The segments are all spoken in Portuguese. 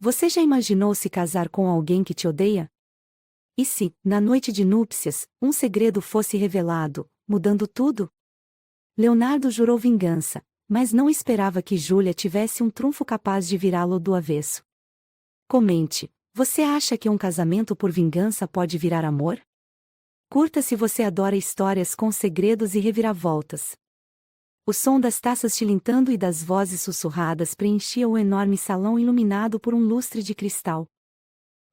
Você já imaginou se casar com alguém que te odeia? E se, na noite de núpcias, um segredo fosse revelado, mudando tudo? Leonardo jurou vingança, mas não esperava que Júlia tivesse um trunfo capaz de virá-lo do avesso. Comente: você acha que um casamento por vingança pode virar amor? Curta se você adora histórias com segredos e reviravoltas. O som das taças tilintando e das vozes sussurradas preenchia o enorme salão iluminado por um lustre de cristal.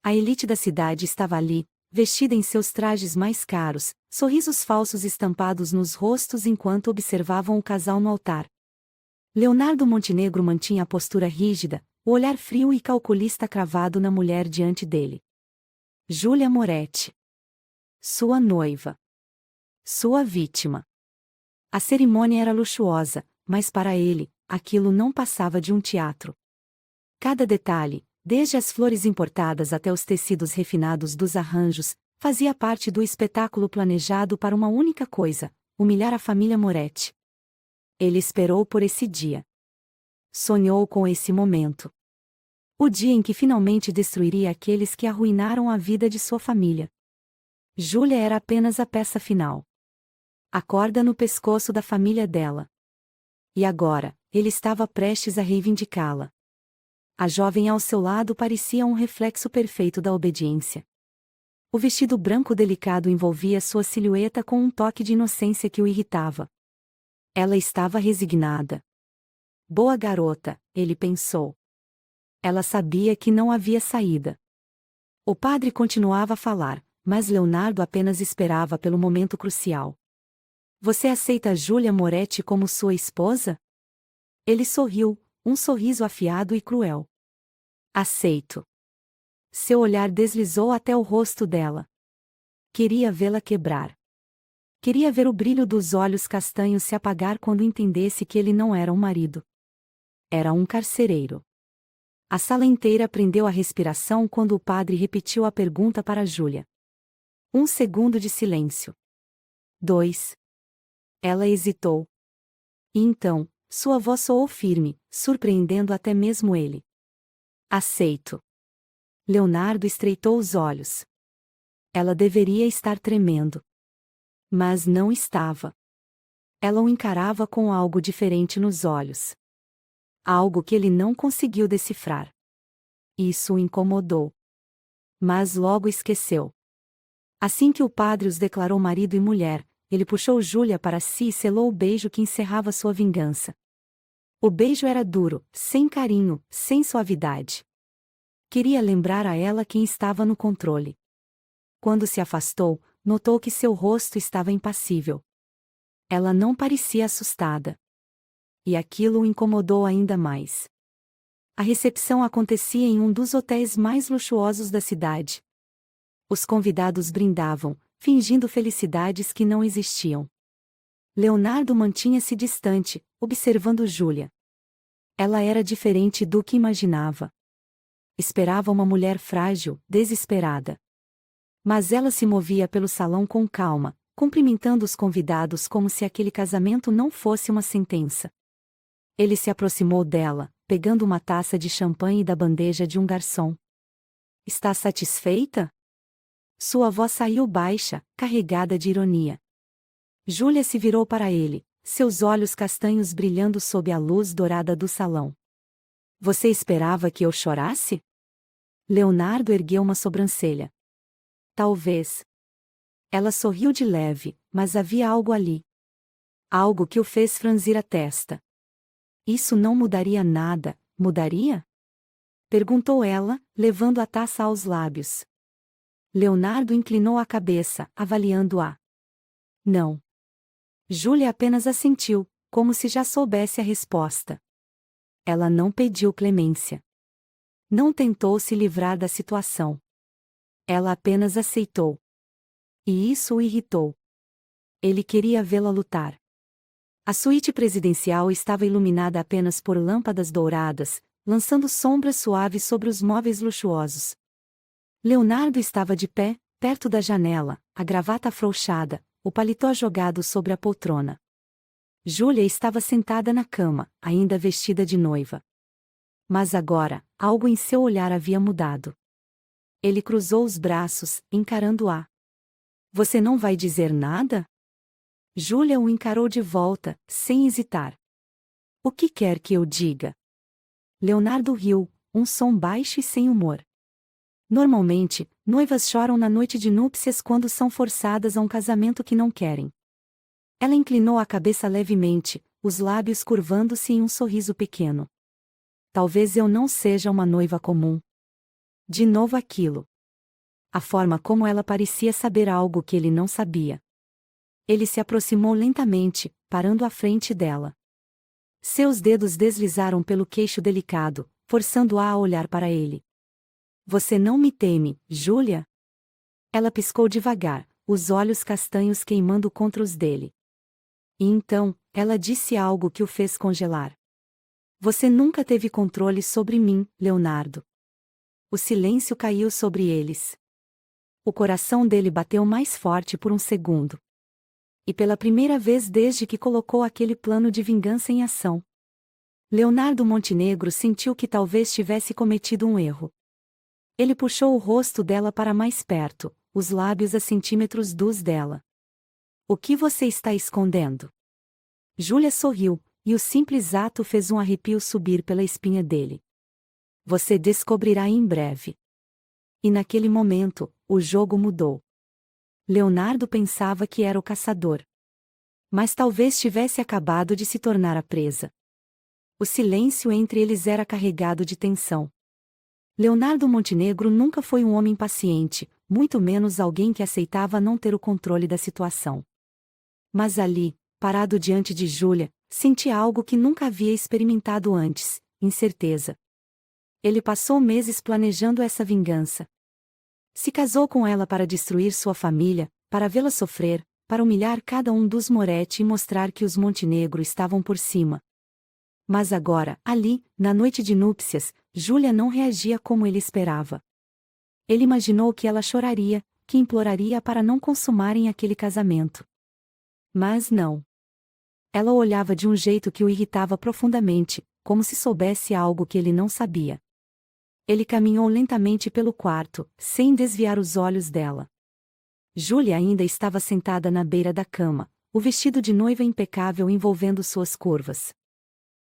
A elite da cidade estava ali, vestida em seus trajes mais caros, sorrisos falsos estampados nos rostos enquanto observavam o casal no altar. Leonardo Montenegro mantinha a postura rígida, o olhar frio e calculista cravado na mulher diante dele. Júlia Moretti. Sua noiva. Sua vítima. A cerimônia era luxuosa, mas para ele, aquilo não passava de um teatro. Cada detalhe, desde as flores importadas até os tecidos refinados dos arranjos, fazia parte do espetáculo planejado para uma única coisa: humilhar a família Moretti. Ele esperou por esse dia. Sonhou com esse momento. O dia em que finalmente destruiria aqueles que arruinaram a vida de sua família. Júlia era apenas a peça final. A corda no pescoço da família dela. E agora, ele estava prestes a reivindicá-la. A jovem ao seu lado parecia um reflexo perfeito da obediência. O vestido branco delicado envolvia sua silhueta com um toque de inocência que o irritava. Ela estava resignada. Boa garota, ele pensou. Ela sabia que não havia saída. O padre continuava a falar, mas Leonardo apenas esperava pelo momento crucial. Você aceita Júlia Moretti como sua esposa? Ele sorriu, um sorriso afiado e cruel. Aceito. Seu olhar deslizou até o rosto dela. Queria vê-la quebrar. Queria ver o brilho dos olhos castanhos se apagar quando entendesse que ele não era um marido. Era um carcereiro. A sala inteira prendeu a respiração quando o padre repetiu a pergunta para Júlia. 1 segundo de silêncio. 2. Ela hesitou. E então, sua voz soou firme, surpreendendo até mesmo ele. Aceito. Leonardo estreitou os olhos. Ela deveria estar tremendo. Mas não estava. Ela o encarava com algo diferente nos olhos. Algo que ele não conseguiu decifrar. Isso o incomodou. Mas logo esqueceu. Assim que o padre os declarou marido e mulher, ele puxou Júlia para si e selou o beijo que encerrava sua vingança. O beijo era duro, sem carinho, sem suavidade. Queria lembrar a ela quem estava no controle. Quando se afastou, notou que seu rosto estava impassível. Ela não parecia assustada. E aquilo o incomodou ainda mais. A recepção acontecia em um dos hotéis mais luxuosos da cidade. Os convidados brindavam, fingindo felicidades que não existiam. Leonardo mantinha-se distante, observando Júlia. Ela era diferente do que imaginava. Esperava uma mulher frágil, desesperada. Mas ela se movia pelo salão com calma, cumprimentando os convidados como se aquele casamento não fosse uma sentença. Ele se aproximou dela, pegando uma taça de champanhe da bandeja de um garçom. Está satisfeita? Sua voz saiu baixa, carregada de ironia. Júlia se virou para ele, seus olhos castanhos brilhando sob a luz dourada do salão. Você esperava que eu chorasse? Leonardo ergueu uma sobrancelha. Talvez. Ela sorriu de leve, mas havia algo ali. Algo que o fez franzir a testa. Isso não mudaria nada, mudaria? Perguntou ela, levando a taça aos lábios. Leonardo inclinou a cabeça, avaliando-a. Não. Júlia apenas assentiu, como se já soubesse a resposta. Ela não pediu clemência. Não tentou se livrar da situação. Ela apenas aceitou. E isso o irritou. Ele queria vê-la lutar. A suíte presidencial estava iluminada apenas por lâmpadas douradas, lançando sombras suaves sobre os móveis luxuosos. Leonardo estava de pé, perto da janela, a gravata afrouxada, o paletó jogado sobre a poltrona. Júlia estava sentada na cama, ainda vestida de noiva. Mas agora, algo em seu olhar havia mudado. Ele cruzou os braços, encarando-a. Você não vai dizer nada? Júlia o encarou de volta, sem hesitar. O que quer que eu diga? Leonardo riu, um som baixo e sem humor. Normalmente, noivas choram na noite de núpcias quando são forçadas a um casamento que não querem. Ela inclinou a cabeça levemente, os lábios curvando-se em um sorriso pequeno. Talvez eu não seja uma noiva comum. De novo aquilo. A forma como ela parecia saber algo que ele não sabia. Ele se aproximou lentamente, parando à frente dela. Seus dedos deslizaram pelo queixo delicado, forçando-a a olhar para ele. Você não me teme, Júlia? Ela piscou devagar, os olhos castanhos queimando contra os dele. E então, ela disse algo que o fez congelar. Você nunca teve controle sobre mim, Leonardo. O silêncio caiu sobre eles. O coração dele bateu mais forte por um segundo. E pela primeira vez desde que colocou aquele plano de vingança em ação. Leonardo Montenegro sentiu que talvez tivesse cometido um erro. Ele puxou o rosto dela para mais perto, os lábios a centímetros dos dela. O que você está escondendo? Júlia sorriu, e o simples ato fez um arrepio subir pela espinha dele. Você descobrirá em breve. E naquele momento, o jogo mudou. Leonardo pensava que era o caçador. Mas talvez tivesse acabado de se tornar a presa. O silêncio entre eles era carregado de tensão. Leonardo Montenegro nunca foi um homem paciente, muito menos alguém que aceitava não ter o controle da situação. Mas ali, parado diante de Júlia, sentia algo que nunca havia experimentado antes, incerteza. Ele passou meses planejando essa vingança. Se casou com ela para destruir sua família, para vê-la sofrer, para humilhar cada um dos Moretti e mostrar que os Montenegro estavam por cima. Mas agora, ali, na noite de núpcias, Júlia não reagia como ele esperava. Ele imaginou que ela choraria, que imploraria para não consumarem aquele casamento. Mas não. Ela o olhava de um jeito que o irritava profundamente, como se soubesse algo que ele não sabia. Ele caminhou lentamente pelo quarto, sem desviar os olhos dela. Júlia ainda estava sentada na beira da cama, o vestido de noiva impecável envolvendo suas curvas.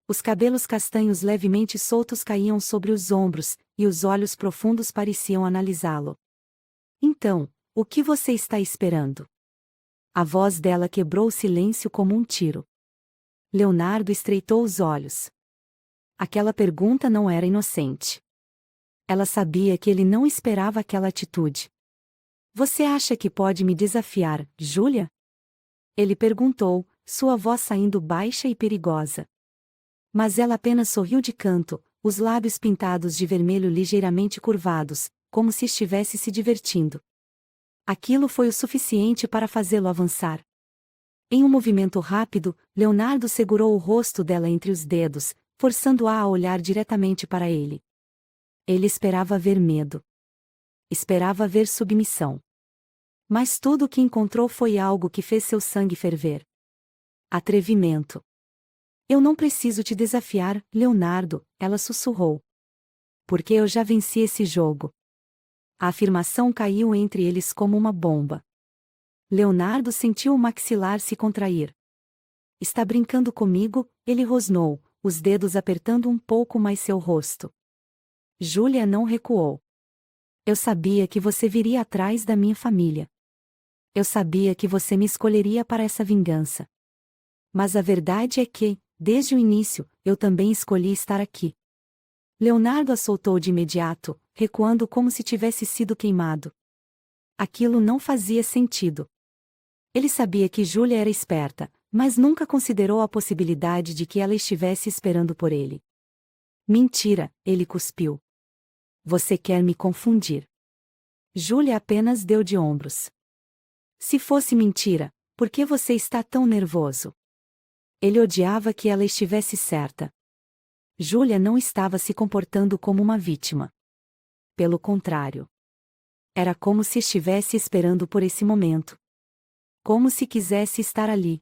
Os cabelos castanhos levemente soltos caíam sobre os ombros, e os olhos profundos pareciam analisá-lo. Então, o que você está esperando? A voz dela quebrou o silêncio como um tiro. Leonardo estreitou os olhos. Aquela pergunta não era inocente. Ela sabia que ele não esperava aquela atitude. Você acha que pode me desafiar, Júlia? Ele perguntou, sua voz saindo baixa e perigosa. Mas ela apenas sorriu de canto, os lábios pintados de vermelho ligeiramente curvados, como se estivesse se divertindo. Aquilo foi o suficiente para fazê-lo avançar. Em um movimento rápido, Leonardo segurou o rosto dela entre os dedos, forçando-a a olhar diretamente para ele. Ele esperava ver medo. Esperava ver submissão. Mas tudo o que encontrou foi algo que fez seu sangue ferver. Atrevimento. Eu não preciso te desafiar, Leonardo, ela sussurrou. Porque eu já venci esse jogo. A afirmação caiu entre eles como uma bomba. Leonardo sentiu o maxilar se contrair. Está brincando comigo? Ele rosnou, os dedos apertando um pouco mais seu rosto. Júlia não recuou. Eu sabia que você viria atrás da minha família. Eu sabia que você me escolheria para essa vingança. Mas a verdade é que, desde o início, eu também escolhi estar aqui. Leonardo a soltou de imediato, recuando como se tivesse sido queimado. Aquilo não fazia sentido. Ele sabia que Júlia era esperta, mas nunca considerou a possibilidade de que ela estivesse esperando por ele. Mentira, ele cuspiu. Você quer me confundir. Júlia apenas deu de ombros. Se fosse mentira, por que você está tão nervoso? Ele odiava que ela estivesse certa. Júlia não estava se comportando como uma vítima. Pelo contrário. Era como se estivesse esperando por esse momento. Como se quisesse estar ali.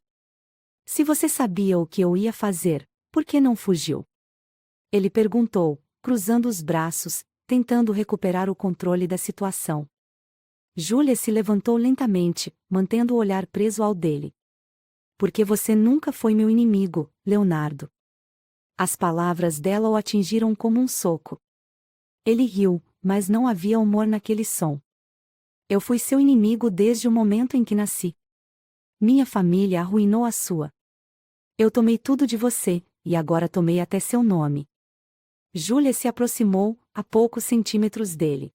Se você sabia o que eu ia fazer, por que não fugiu? Ele perguntou, cruzando os braços, tentando recuperar o controle da situação. Júlia se levantou lentamente, mantendo o olhar preso ao dele. Porque você nunca foi meu inimigo, Leonardo. As palavras dela o atingiram como um soco. Ele riu, mas não havia humor naquele som. Eu fui seu inimigo desde o momento em que nasci. Minha família arruinou a sua. Eu tomei tudo de você, e agora tomei até seu nome. Júlia se aproximou, a poucos centímetros dele.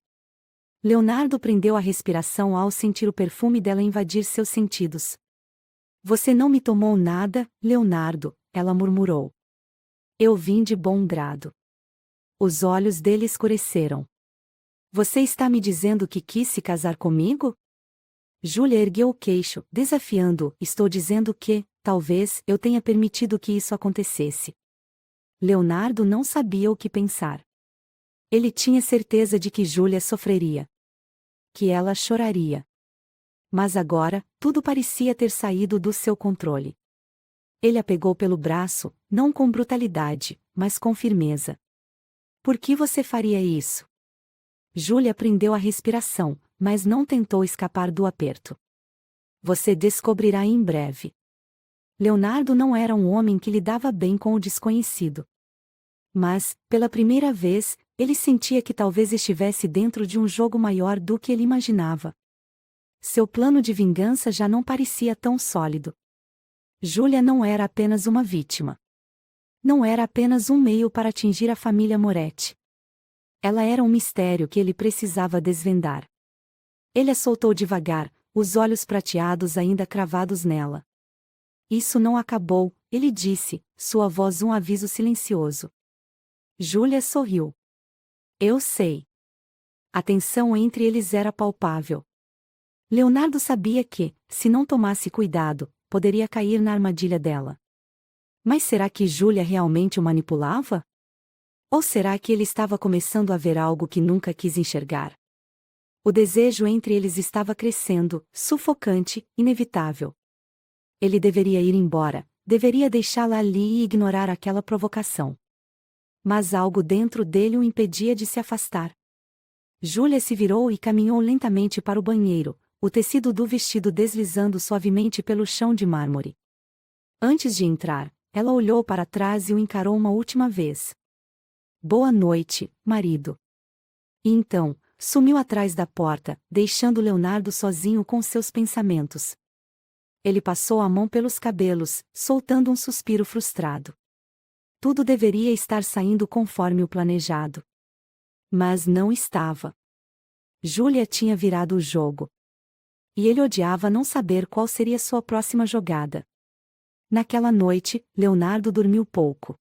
Leonardo prendeu a respiração ao sentir o perfume dela invadir seus sentidos. Você não me tomou nada, Leonardo, ela murmurou. Eu vim de bom grado. Os olhos dele escureceram. Você está me dizendo que quis se casar comigo? Júlia ergueu o queixo, desafiando-o. Estou dizendo que, talvez, eu tenha permitido que isso acontecesse. Leonardo não sabia o que pensar. Ele tinha certeza de que Júlia sofreria. Que ela choraria. Mas agora, tudo parecia ter saído do seu controle. Ele a pegou pelo braço, não com brutalidade, mas com firmeza. Por que você faria isso? Júlia prendeu a respiração, mas não tentou escapar do aperto. Você descobrirá em breve. Leonardo não era um homem que lidava bem com o desconhecido. Mas, pela primeira vez, ele sentia que talvez estivesse dentro de um jogo maior do que ele imaginava. Seu plano de vingança já não parecia tão sólido. Júlia não era apenas uma vítima. Não era apenas um meio para atingir a família Moretti. Ela era um mistério que ele precisava desvendar. Ele a soltou devagar, os olhos prateados ainda cravados nela. Isso não acabou, ele disse, sua voz um aviso silencioso. Júlia sorriu. Eu sei. A tensão entre eles era palpável. Leonardo sabia que, se não tomasse cuidado, poderia cair na armadilha dela. Mas será que Júlia realmente o manipulava? Ou será que ele estava começando a ver algo que nunca quis enxergar? O desejo entre eles estava crescendo, sufocante, inevitável. Ele deveria ir embora, deveria deixá-la ali e ignorar aquela provocação. Mas algo dentro dele o impedia de se afastar. Júlia se virou e caminhou lentamente para o banheiro, o tecido do vestido deslizando suavemente pelo chão de mármore. Antes de entrar, ela olhou para trás e o encarou uma última vez. Boa noite, marido. E então, sumiu atrás da porta, deixando Leonardo sozinho com seus pensamentos. Ele passou a mão pelos cabelos, soltando um suspiro frustrado. Tudo deveria estar saindo conforme o planejado. Mas não estava. Júlia tinha virado o jogo. E ele odiava não saber qual seria sua próxima jogada. Naquela noite, Leonardo dormiu pouco.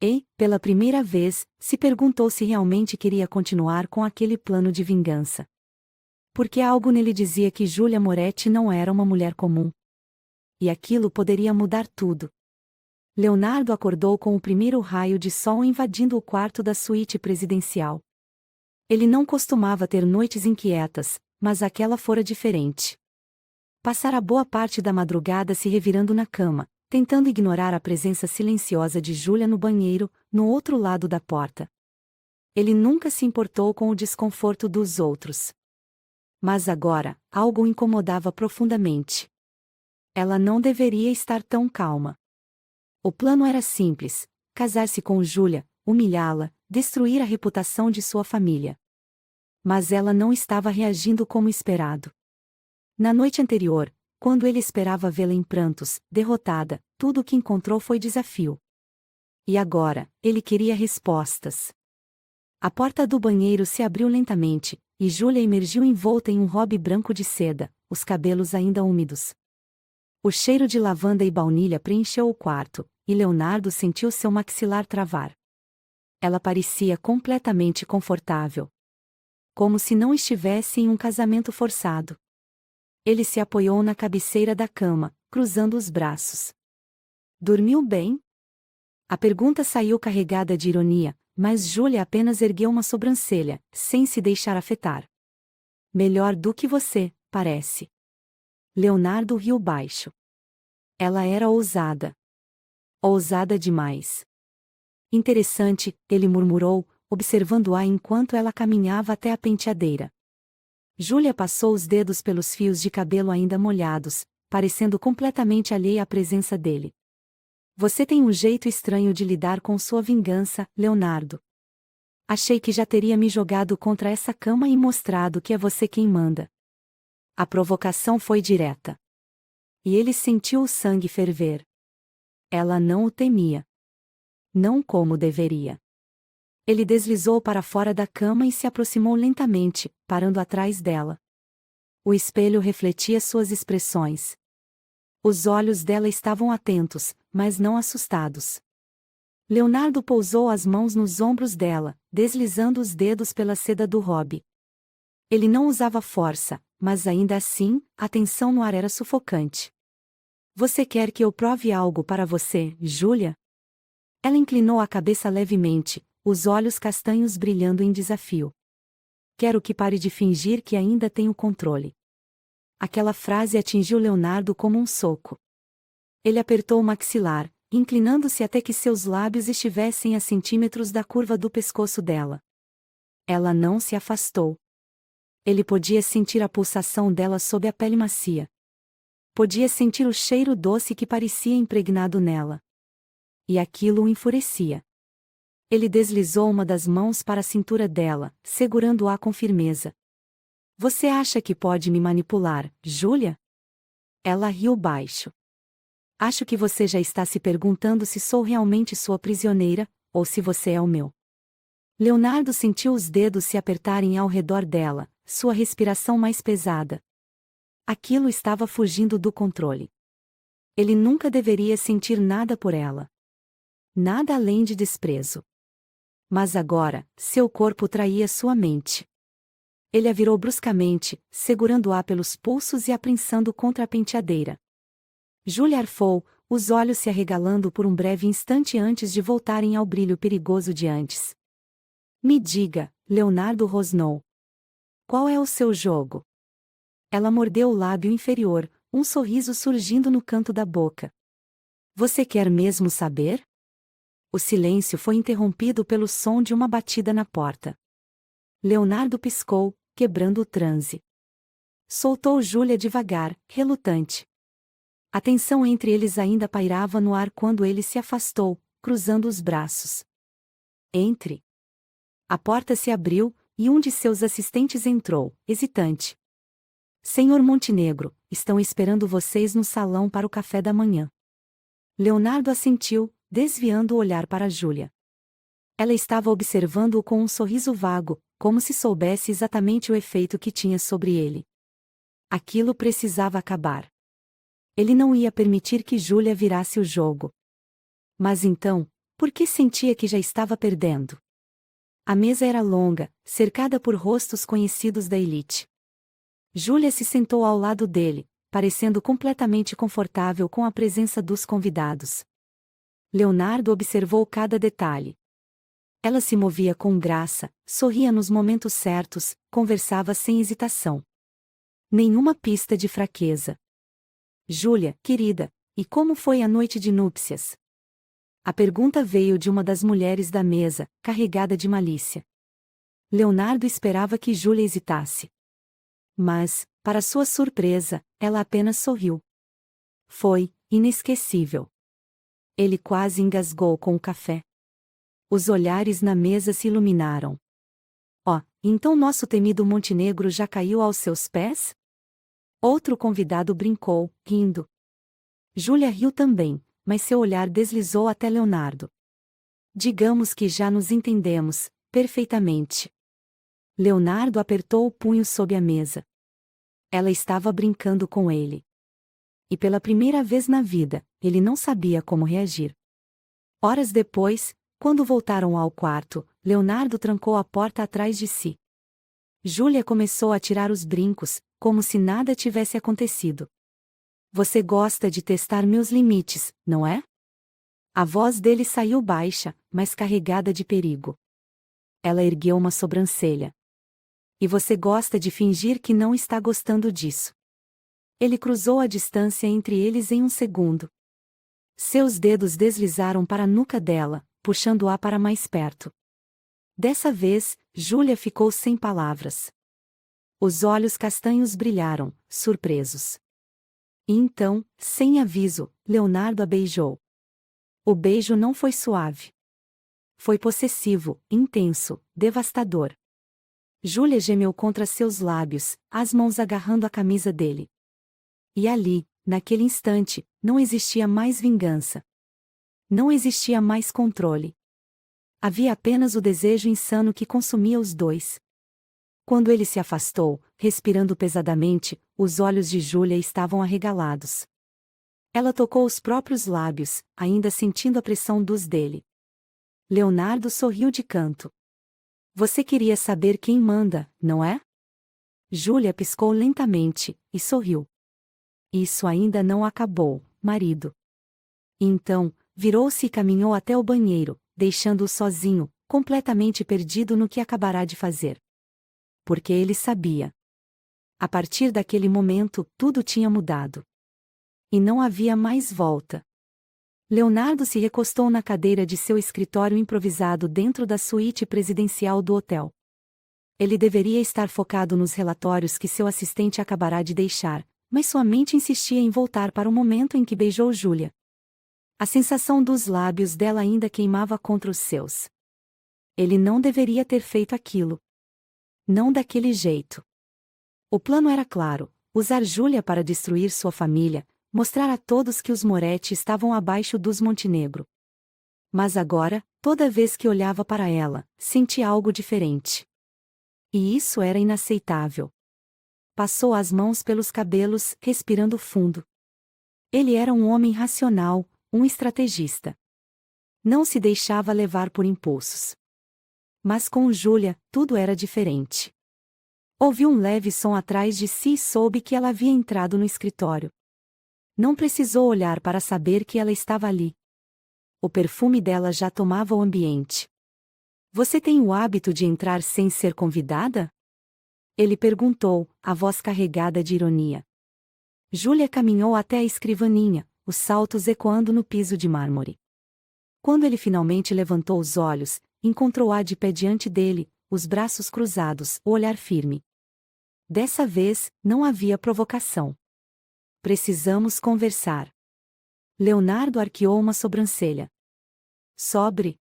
E, pela primeira vez, se perguntou se realmente queria continuar com aquele plano de vingança. Porque algo nele dizia que Júlia Moretti não era uma mulher comum. E aquilo poderia mudar tudo. Leonardo acordou com o primeiro raio de sol invadindo o quarto da suíte presidencial. Ele não costumava ter noites inquietas, mas aquela fora diferente. Passara boa parte da madrugada se revirando na cama, tentando ignorar a presença silenciosa de Júlia no banheiro, no outro lado da porta. Ele nunca se importou com o desconforto dos outros. Mas agora, algo o incomodava profundamente. Ela não deveria estar tão calma. O plano era simples: casar-se com Júlia, humilhá-la, destruir a reputação de sua família. Mas ela não estava reagindo como esperado. Na noite anterior, quando ele esperava vê-la em prantos, derrotada, tudo o que encontrou foi desafio. E agora, ele queria respostas. A porta do banheiro se abriu lentamente, e Júlia emergiu envolta em um robe branco de seda, os cabelos ainda úmidos. O cheiro de lavanda e baunilha preencheu o quarto, e Leonardo sentiu seu maxilar travar. Ela parecia completamente confortável. Como se não estivesse em um casamento forçado. Ele se apoiou na cabeceira da cama, cruzando os braços. Dormiu bem? A pergunta saiu carregada de ironia, mas Júlia apenas ergueu uma sobrancelha, sem se deixar afetar. Melhor do que você, parece. Leonardo riu baixo. Ela era ousada. Ousada demais. Interessante, ele murmurou, observando-a enquanto ela caminhava até a penteadeira. Júlia passou os dedos pelos fios de cabelo ainda molhados, parecendo completamente alheia à presença dele. Você tem um jeito estranho de lidar com sua vingança, Leonardo. Achei que já teria me jogado contra essa cama e mostrado que é você quem manda. A provocação foi direta. E ele sentiu o sangue ferver. Ela não o temia. Não como deveria. Ele deslizou para fora da cama e se aproximou lentamente, parando atrás dela. O espelho refletia suas expressões. Os olhos dela estavam atentos, mas não assustados. Leonardo pousou as mãos nos ombros dela, deslizando os dedos pela seda do robe. Ele não usava força, mas ainda assim, a tensão no ar era sufocante. Você quer que eu prove algo para você, Júlia? Ela inclinou a cabeça levemente, os olhos castanhos brilhando em desafio. Quero que pare de fingir que ainda tem o controle. Aquela frase atingiu Leonardo como um soco. Ele apertou o maxilar, inclinando-se até que seus lábios estivessem a centímetros da curva do pescoço dela. Ela não se afastou. Ele podia sentir a pulsação dela sob a pele macia. Podia sentir o cheiro doce que parecia impregnado nela. E aquilo o enfurecia. Ele deslizou uma das mãos para a cintura dela, segurando-a com firmeza. Você acha que pode me manipular, Júlia? Ela riu baixo. Acho que você já está se perguntando se sou realmente sua prisioneira, ou se você é o meu. Leonardo sentiu os dedos se apertarem ao redor dela, sua respiração mais pesada. Aquilo estava fugindo do controle. Ele nunca deveria sentir nada por ela. Nada além de desprezo. Mas agora, seu corpo traía sua mente. Ele a virou bruscamente, segurando-a pelos pulsos e a prensando contra a penteadeira. Júlia arfou, os olhos se arregalando por um breve instante antes de voltarem ao brilho perigoso de antes. Me diga, Leonardo rosnou. Qual é o seu jogo? Ela mordeu o lábio inferior, um sorriso surgindo no canto da boca. Você quer mesmo saber? O silêncio foi interrompido pelo som de uma batida na porta. Leonardo piscou, quebrando o transe. Soltou Júlia devagar, relutante. A tensão entre eles ainda pairava no ar quando ele se afastou, cruzando os braços. Entre. A porta se abriu, e um de seus assistentes entrou, hesitante. Senhor Montenegro, estão esperando vocês no salão para o café da manhã. Leonardo assentiu, desviando o olhar para Júlia. Ela estava observando-o com um sorriso vago, como se soubesse exatamente o efeito que tinha sobre ele. Aquilo precisava acabar. Ele não ia permitir que Júlia virasse o jogo. Mas então, por que sentia que já estava perdendo? A mesa era longa, cercada por rostos conhecidos da elite. Júlia se sentou ao lado dele, parecendo completamente confortável com a presença dos convidados. Leonardo observou cada detalhe. Ela se movia com graça, sorria nos momentos certos, conversava sem hesitação. Nenhuma pista de fraqueza. Júlia, querida, e como foi a noite de núpcias? A pergunta veio de uma das mulheres da mesa, carregada de malícia. Leonardo esperava que Júlia hesitasse. Mas, para sua surpresa, ela apenas sorriu. Foi inesquecível. Ele quase engasgou com o café. Os olhares na mesa se iluminaram. Oh, então nosso temido Montenegro já caiu aos seus pés? Outro convidado brincou, rindo. Júlia riu também, mas seu olhar deslizou até Leonardo. Digamos que já nos entendemos, perfeitamente. Leonardo apertou o punho sob a mesa. Ela estava brincando com ele. E pela primeira vez na vida, ele não sabia como reagir. Horas depois, quando voltaram ao quarto, Leonardo trancou a porta atrás de si. Júlia começou a tirar os brincos, como se nada tivesse acontecido. Você gosta de testar meus limites, não é? A voz dele saiu baixa, mas carregada de perigo. Ela ergueu uma sobrancelha. E você gosta de fingir que não está gostando disso. Ele cruzou a distância entre eles em um segundo. Seus dedos deslizaram para a nuca dela, puxando-a para mais perto. Dessa vez, Júlia ficou sem palavras. Os olhos castanhos brilharam, surpresos. E então, sem aviso, Leonardo a beijou. O beijo não foi suave. Foi possessivo, intenso, devastador. Júlia gemeu contra seus lábios, as mãos agarrando a camisa dele. E ali, naquele instante, não existia mais vingança. Não existia mais controle. Havia apenas o desejo insano que consumia os dois. Quando ele se afastou, respirando pesadamente, os olhos de Júlia estavam arregalados. Ela tocou os próprios lábios, ainda sentindo a pressão dos dele. Leonardo sorriu de canto. Você queria saber quem manda, não é? Júlia piscou lentamente, e sorriu. Isso ainda não acabou, marido. E então, virou-se e caminhou até o banheiro, deixando-o sozinho, completamente perdido no que acabará de fazer. Porque ele sabia. A partir daquele momento, tudo tinha mudado. E não havia mais volta. Leonardo se recostou na cadeira de seu escritório improvisado dentro da suíte presidencial do hotel. Ele deveria estar focado nos relatórios que seu assistente acabará de deixar, mas sua mente insistia em voltar para o momento em que beijou Júlia. A sensação dos lábios dela ainda queimava contra os seus. Ele não deveria ter feito aquilo. Não daquele jeito. O plano era claro: usar Júlia para destruir sua família, mostrar a todos que os Moretti estavam abaixo dos Montenegro. Mas agora, toda vez que olhava para ela, sentia algo diferente. E isso era inaceitável. Passou as mãos pelos cabelos, respirando fundo. Ele era um homem racional, um estrategista. Não se deixava levar por impulsos. Mas com Júlia, tudo era diferente. Ouviu um leve som atrás de si e soube que ela havia entrado no escritório. Não precisou olhar para saber que ela estava ali. O perfume dela já tomava o ambiente. Você tem o hábito de entrar sem ser convidada? Ele perguntou, a voz carregada de ironia. Júlia caminhou até a escrivaninha, os saltos ecoando no piso de mármore. Quando ele finalmente levantou os olhos, encontrou-a de pé diante dele, os braços cruzados, o olhar firme. Dessa vez, não havia provocação. Precisamos conversar. Leonardo arqueou uma sobrancelha. Sobre.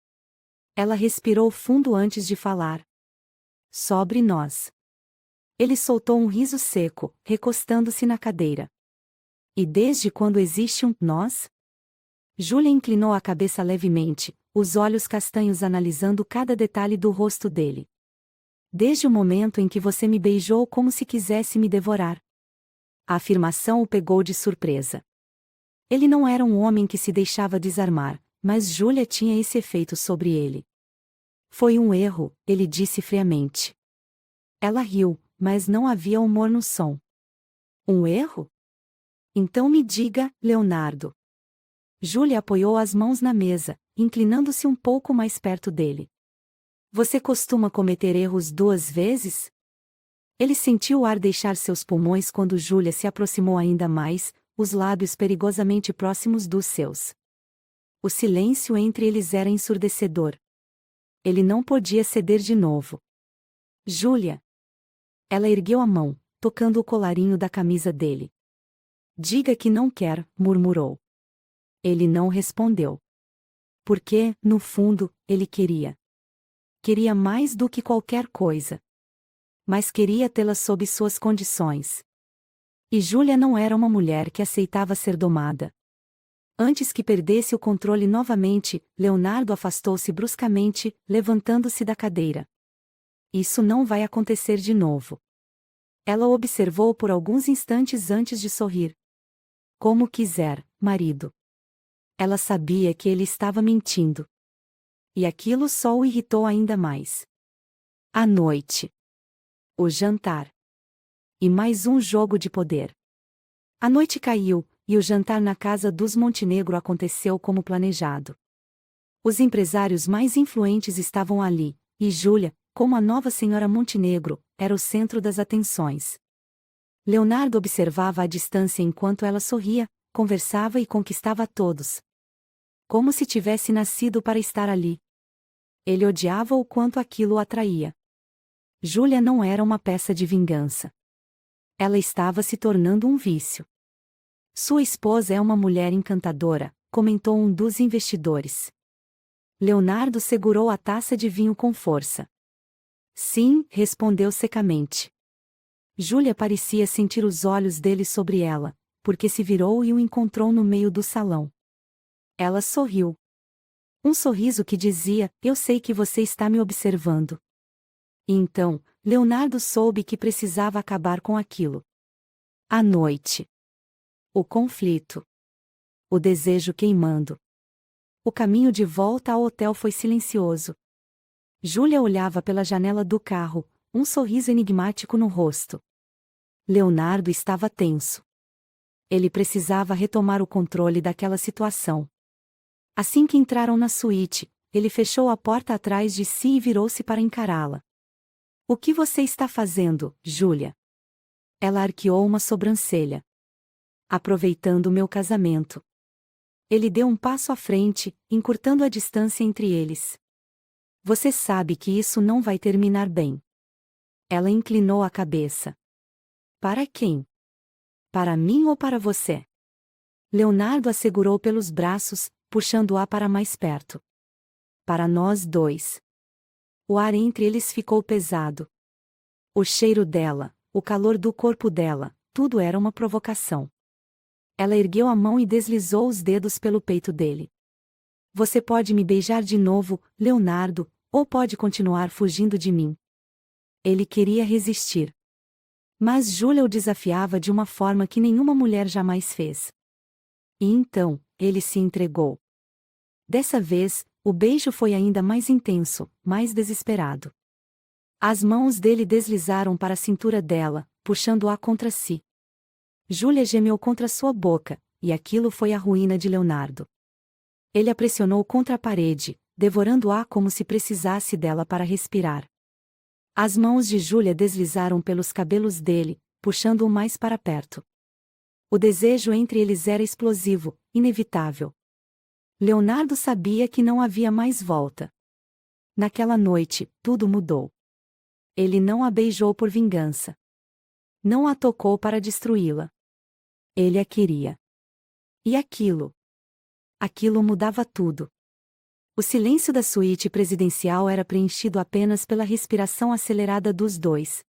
Ela respirou fundo antes de falar. Sobre nós. Ele soltou um riso seco, recostando-se na cadeira. E desde quando existe um nós? Júlia inclinou a cabeça levemente, os olhos castanhos analisando cada detalhe do rosto dele. Desde o momento em que você me beijou como se quisesse me devorar. A afirmação o pegou de surpresa. Ele não era um homem que se deixava desarmar, mas Júlia tinha esse efeito sobre ele. Foi um erro, ele disse friamente. Ela riu, mas não havia humor no som. Um erro? Então me diga, Leonardo. Júlia apoiou as mãos na mesa, inclinando-se um pouco mais perto dele. Você costuma cometer erros 2 vezes? Ele sentiu o ar deixar seus pulmões quando Júlia se aproximou ainda mais, os lábios perigosamente próximos dos seus. O silêncio entre eles era ensurdecedor. Ele não podia ceder de novo. Júlia. Ela ergueu a mão, tocando o colarinho da camisa dele. Diga que não quer, murmurou. Ele não respondeu. Porque, no fundo, ele queria. Queria mais do que qualquer coisa. Mas queria tê-la sob suas condições. E Júlia não era uma mulher que aceitava ser domada. Antes que perdesse o controle novamente, Leonardo afastou-se bruscamente, levantando-se da cadeira. Isso não vai acontecer de novo. Ela o observou por alguns instantes antes de sorrir. Como quiser, marido. Ela sabia que ele estava mentindo. E aquilo só o irritou ainda mais. À noite. O jantar. E mais um jogo de poder. A noite caiu, e o jantar na casa dos Montenegro aconteceu como planejado. Os empresários mais influentes estavam ali, e Júlia, como a nova senhora Montenegro, era o centro das atenções. Leonardo observava à distância enquanto ela sorria, conversava e conquistava a todos. Como se tivesse nascido para estar ali. Ele odiava o quanto aquilo o atraía. Júlia não era uma peça de vingança. Ela estava se tornando um vício. Sua esposa é uma mulher encantadora, comentou um dos investidores. Leonardo segurou a taça de vinho com força. Sim, respondeu secamente. Júlia parecia sentir os olhos dele sobre ela, porque se virou e o encontrou no meio do salão. Ela sorriu. Um sorriso que dizia: eu sei que você está me observando. E então, Leonardo soube que precisava acabar com aquilo. A noite. O conflito. O desejo queimando. O caminho de volta ao hotel foi silencioso. Júlia olhava pela janela do carro, um sorriso enigmático no rosto. Leonardo estava tenso. Ele precisava retomar o controle daquela situação. Assim que entraram na suíte, ele fechou a porta atrás de si e virou-se para encará-la. O que você está fazendo, Júlia? Ela arqueou uma sobrancelha. Aproveitando meu casamento. Ele deu um passo à frente, encurtando a distância entre eles. Você sabe que isso não vai terminar bem. Ela inclinou a cabeça. Para quem? Para mim ou para você? Leonardo a segurou pelos braços, puxando-a para mais perto. Para nós dois. O ar entre eles ficou pesado. O cheiro dela, o calor do corpo dela, tudo era uma provocação. Ela ergueu a mão e deslizou os dedos pelo peito dele. Você pode me beijar de novo, Leonardo, ou pode continuar fugindo de mim. Ele queria resistir. Mas Júlia o desafiava de uma forma que nenhuma mulher jamais fez. E então, ele se entregou. Dessa vez, o beijo foi ainda mais intenso, mais desesperado. As mãos dele deslizaram para a cintura dela, puxando-a contra si. Júlia gemeu contra sua boca, e aquilo foi a ruína de Leonardo. Ele a pressionou contra a parede, devorando-a como se precisasse dela para respirar. As mãos de Júlia deslizaram pelos cabelos dele, puxando-o mais para perto. O desejo entre eles era explosivo, inevitável. Leonardo sabia que não havia mais volta. Naquela noite, tudo mudou. Ele não a beijou por vingança. Não a tocou para destruí-la. Ele a queria. E aquilo? Aquilo mudava tudo. O silêncio da suíte presidencial era preenchido apenas pela respiração acelerada dos dois.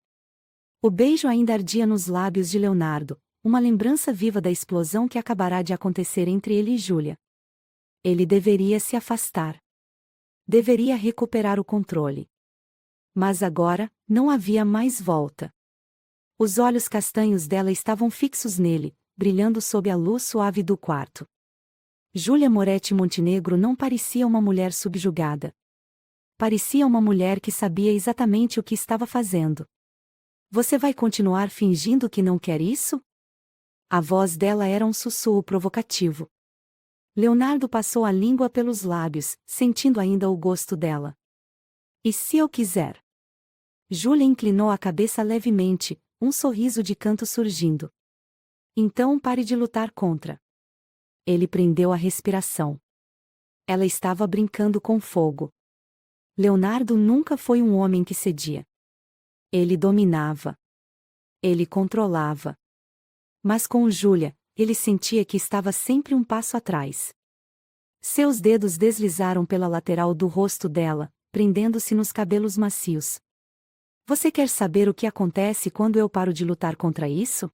O beijo ainda ardia nos lábios de Leonardo, uma lembrança viva da explosão que acabará de acontecer entre ele e Júlia. Ele deveria se afastar. Deveria recuperar o controle. Mas agora, não havia mais volta. Os olhos castanhos dela estavam fixos nele, brilhando sob a luz suave do quarto. Júlia Moretti Montenegro não parecia uma mulher subjugada. Parecia uma mulher que sabia exatamente o que estava fazendo. Você vai continuar fingindo que não quer isso? A voz dela era um sussurro provocativo. Leonardo passou a língua pelos lábios, sentindo ainda o gosto dela. E se eu quiser? Júlia inclinou a cabeça levemente, um sorriso de canto surgindo. Então pare de lutar contra. Ele prendeu a respiração. Ela estava brincando com fogo. Leonardo nunca foi um homem que cedia. Ele dominava. Ele controlava. Mas com Júlia, ele sentia que estava sempre um passo atrás. Seus dedos deslizaram pela lateral do rosto dela, prendendo-se nos cabelos macios. Você quer saber o que acontece quando eu paro de lutar contra isso?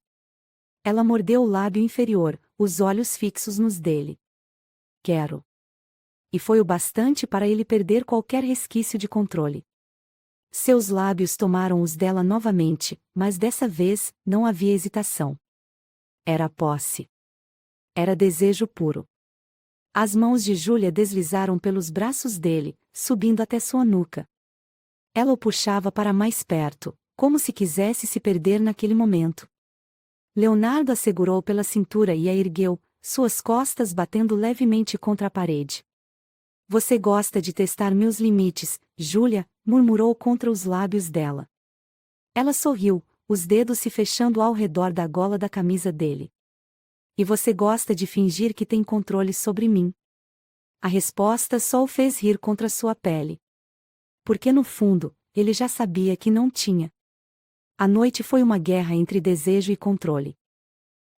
Ela mordeu o lábio inferior, os olhos fixos nos dele. Quero. E foi o bastante para ele perder qualquer resquício de controle. Seus lábios tomaram os dela novamente, mas dessa vez, não havia hesitação. Era posse. Era desejo puro. As mãos de Júlia deslizaram pelos braços dele, subindo até sua nuca. Ela o puxava para mais perto, como se quisesse se perder naquele momento. Leonardo a segurou pela cintura e a ergueu, suas costas batendo levemente contra a parede. Você gosta de testar meus limites, Júlia, murmurou contra os lábios dela. Ela sorriu, os dedos se fechando ao redor da gola da camisa dele. E você gosta de fingir que tem controle sobre mim. A resposta só o fez rir contra sua pele. porque no fundo, ele já sabia que não tinha. A noite foi uma guerra entre desejo e controle.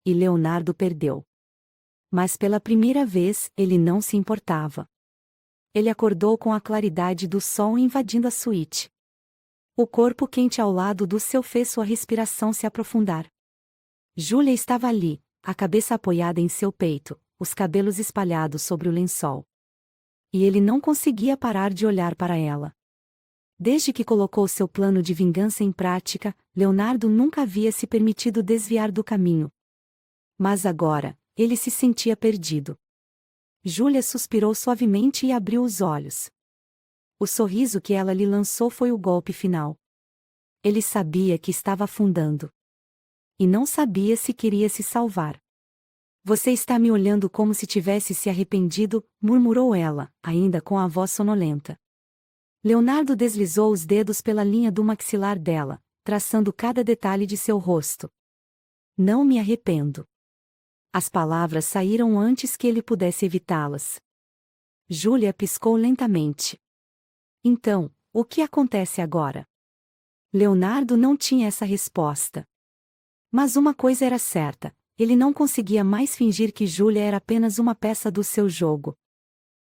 E Leonardo perdeu. Mas pela primeira vez, ele não se importava. Ele acordou com a claridade do sol invadindo a suíte. O corpo quente ao lado do seu fez sua respiração se aprofundar. Júlia estava ali, a cabeça apoiada em seu peito, os cabelos espalhados sobre o lençol. E ele não conseguia parar de olhar para ela. Desde que colocou seu plano de vingança em prática, Leonardo nunca havia se permitido desviar do caminho. Mas agora, ele se sentia perdido. Júlia suspirou suavemente e abriu os olhos. O sorriso que ela lhe lançou foi o golpe final. Ele sabia que estava afundando. E não sabia se queria se salvar. Você está me olhando como se tivesse se arrependido, murmurou ela, ainda com a voz sonolenta. Leonardo deslizou os dedos pela linha do maxilar dela, traçando cada detalhe de seu rosto. Não me arrependo. As palavras saíram antes que ele pudesse evitá-las. Júlia piscou lentamente. Então, o que acontece agora? Leonardo não tinha essa resposta. Mas uma coisa era certa, ele não conseguia mais fingir que Júlia era apenas uma peça do seu jogo.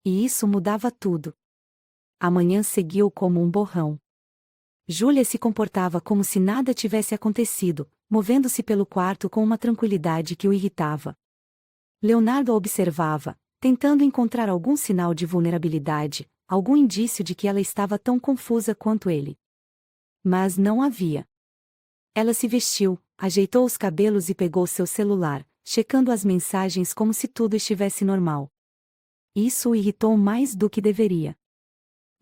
E isso mudava tudo. A manhã seguiu como um borrão. Júlia se comportava como se nada tivesse acontecido, movendo-se pelo quarto com uma tranquilidade que o irritava. Leonardo a observava, tentando encontrar algum sinal de vulnerabilidade, algum indício de que ela estava tão confusa quanto ele. Mas não havia. Ela se vestiu, ajeitou os cabelos e pegou seu celular, checando as mensagens como se tudo estivesse normal. Isso o irritou mais do que deveria.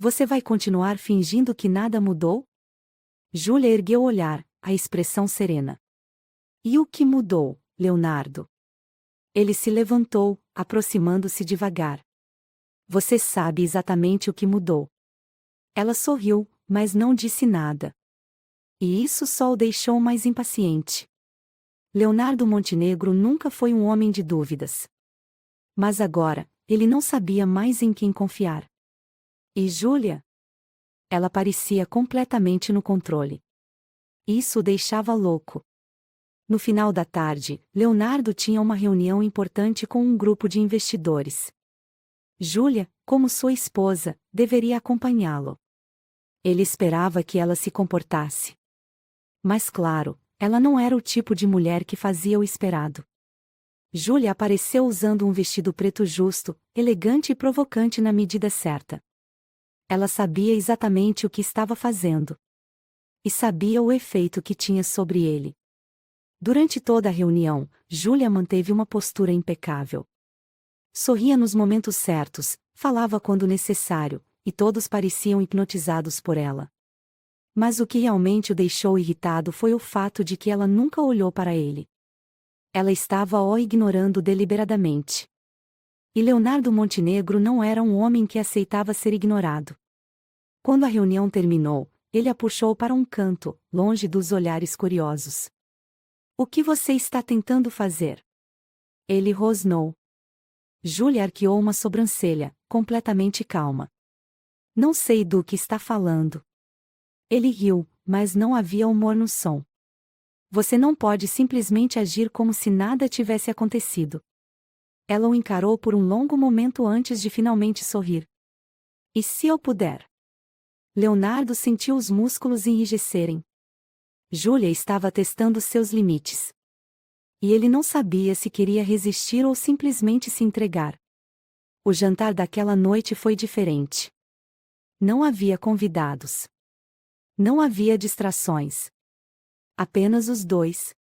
Você vai continuar fingindo que nada mudou? Júlia ergueu o olhar, a expressão serena. E o que mudou, Leonardo? Ele se levantou, aproximando-se devagar. Você sabe exatamente o que mudou. Ela sorriu, mas não disse nada. E isso só o deixou mais impaciente. Leonardo Montenegro nunca foi um homem de dúvidas. Mas agora, ele não sabia mais em quem confiar. E Júlia? Ela parecia completamente no controle. Isso o deixava louco. No final da tarde, Leonardo tinha uma reunião importante com um grupo de investidores. Júlia, como sua esposa, deveria acompanhá-lo. Ele esperava que ela se comportasse. Mas claro, ela não era o tipo de mulher que fazia o esperado. Júlia apareceu usando um vestido preto justo, elegante e provocante na medida certa. Ela sabia exatamente o que estava fazendo. E sabia o efeito que tinha sobre ele. Durante toda a reunião, Júlia manteve uma postura impecável. Sorria nos momentos certos, falava quando necessário, e todos pareciam hipnotizados por ela. Mas o que realmente o deixou irritado foi o fato de que ela nunca olhou para ele. Ela estava o ignorando deliberadamente. E Leonardo Montenegro não era um homem que aceitava ser ignorado. Quando a reunião terminou, ele a puxou para um canto, longe dos olhares curiosos. O que você está tentando fazer? Ele rosnou. Júlia arqueou uma sobrancelha, completamente calma. Não sei do que está falando. Ele riu, mas não havia humor no som. Você não pode simplesmente agir como se nada tivesse acontecido. Ela o encarou por um longo momento antes de finalmente sorrir. E se eu puder? Leonardo sentiu os músculos enrijecerem. Júlia estava testando seus limites. E ele não sabia se queria resistir ou simplesmente se entregar. O jantar daquela noite foi diferente. Não havia convidados. Não havia distrações. Apenas os dois.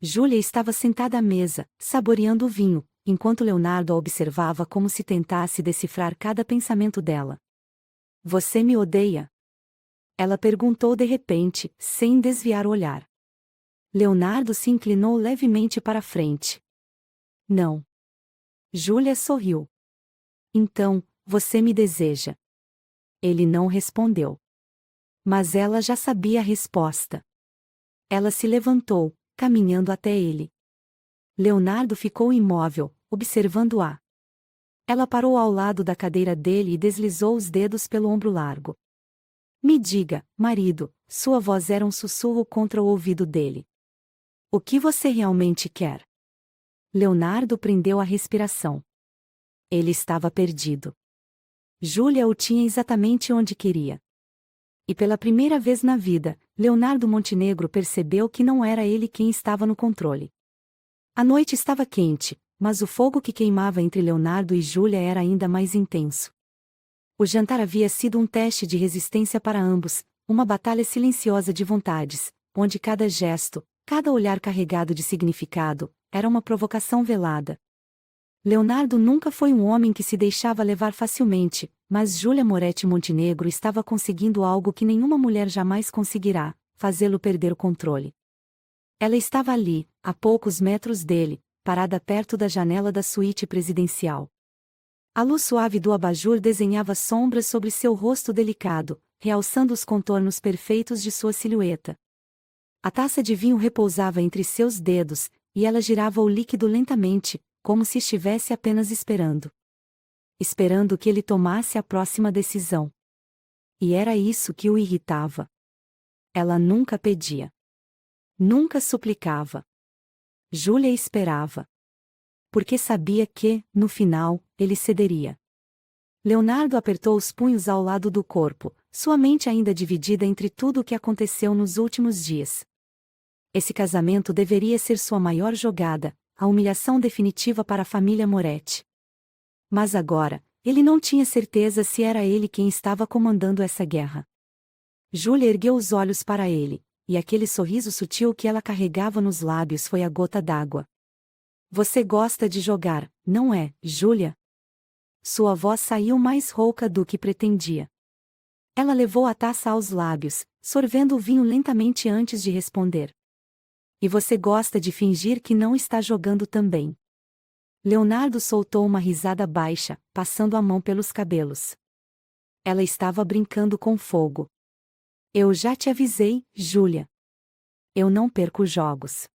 Júlia estava sentada à mesa, saboreando o vinho, enquanto Leonardo a observava como se tentasse decifrar cada pensamento dela. Você me odeia? Ela perguntou de repente, sem desviar o olhar. Leonardo se inclinou levemente para a frente. Não. Júlia sorriu. Então, você me deseja? Ele não respondeu. Mas ela já sabia a resposta. Ela se levantou, caminhando até ele. Leonardo ficou imóvel, observando-a. Ela parou ao lado da cadeira dele e deslizou os dedos pelo ombro largo. Me diga, marido, sua voz era um sussurro contra o ouvido dele. O que você realmente quer? Leonardo prendeu a respiração. Ele estava perdido. Júlia o tinha exatamente onde queria. E pela primeira vez na vida, Leonardo Montenegro percebeu que não era ele quem estava no controle. A noite estava quente, mas o fogo que queimava entre Leonardo e Júlia era ainda mais intenso. O jantar havia sido um teste de resistência para ambos, uma batalha silenciosa de vontades, onde cada gesto, cada olhar carregado de significado, era uma provocação velada. Leonardo nunca foi um homem que se deixava levar facilmente, mas Júlia Moretti Montenegro estava conseguindo algo que nenhuma mulher jamais conseguirá: fazê-lo perder o controle. Ela estava ali, a poucos metros dele, parada perto da janela da suíte presidencial. A luz suave do abajur desenhava sombras sobre seu rosto delicado, realçando os contornos perfeitos de sua silhueta. A taça de vinho repousava entre seus dedos, e ela girava o líquido lentamente, como se estivesse apenas esperando. Esperando que ele tomasse a próxima decisão. E era isso que o irritava. Ela nunca pedia. Nunca suplicava. Júlia esperava. Porque sabia que, no final, ele cederia. Leonardo apertou os punhos ao lado do corpo, sua mente ainda dividida entre tudo o que aconteceu nos últimos dias. Esse casamento deveria ser sua maior jogada, a humilhação definitiva para a família Moretti. Mas agora, ele não tinha certeza se era ele quem estava comandando essa guerra. Júlia ergueu os olhos para ele, e aquele sorriso sutil que ela carregava nos lábios foi a gota d'água. Você gosta de jogar, não é, Júlia? Sua voz saiu mais rouca do que pretendia. Ela levou a taça aos lábios, sorvendo o vinho lentamente antes de responder. E você gosta de fingir que não está jogando também. Leonardo soltou uma risada baixa, passando a mão pelos cabelos. Ela estava brincando com fogo. Eu já te avisei, Júlia. Eu não perco jogos.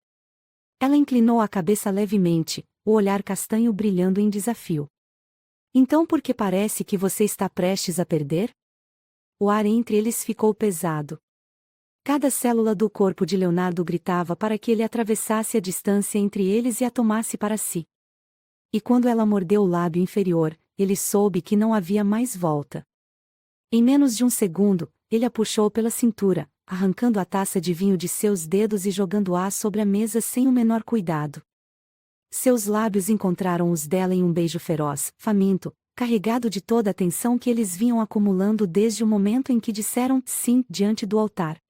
Ela inclinou a cabeça levemente, o olhar castanho brilhando em desafio. Então por que parece que você está prestes a perder? O ar entre eles ficou pesado. Cada célula do corpo de Leonardo gritava para que ele atravessasse a distância entre eles e a tomasse para si. E quando ela mordeu o lábio inferior, ele soube que não havia mais volta. Em menos de um segundo, ele a puxou pela cintura, arrancando a taça de vinho de seus dedos e jogando-a sobre a mesa sem o menor cuidado. Seus lábios encontraram os dela em um beijo feroz, faminto, carregado de toda a tensão que eles vinham acumulando desde o momento em que disseram sim diante do altar.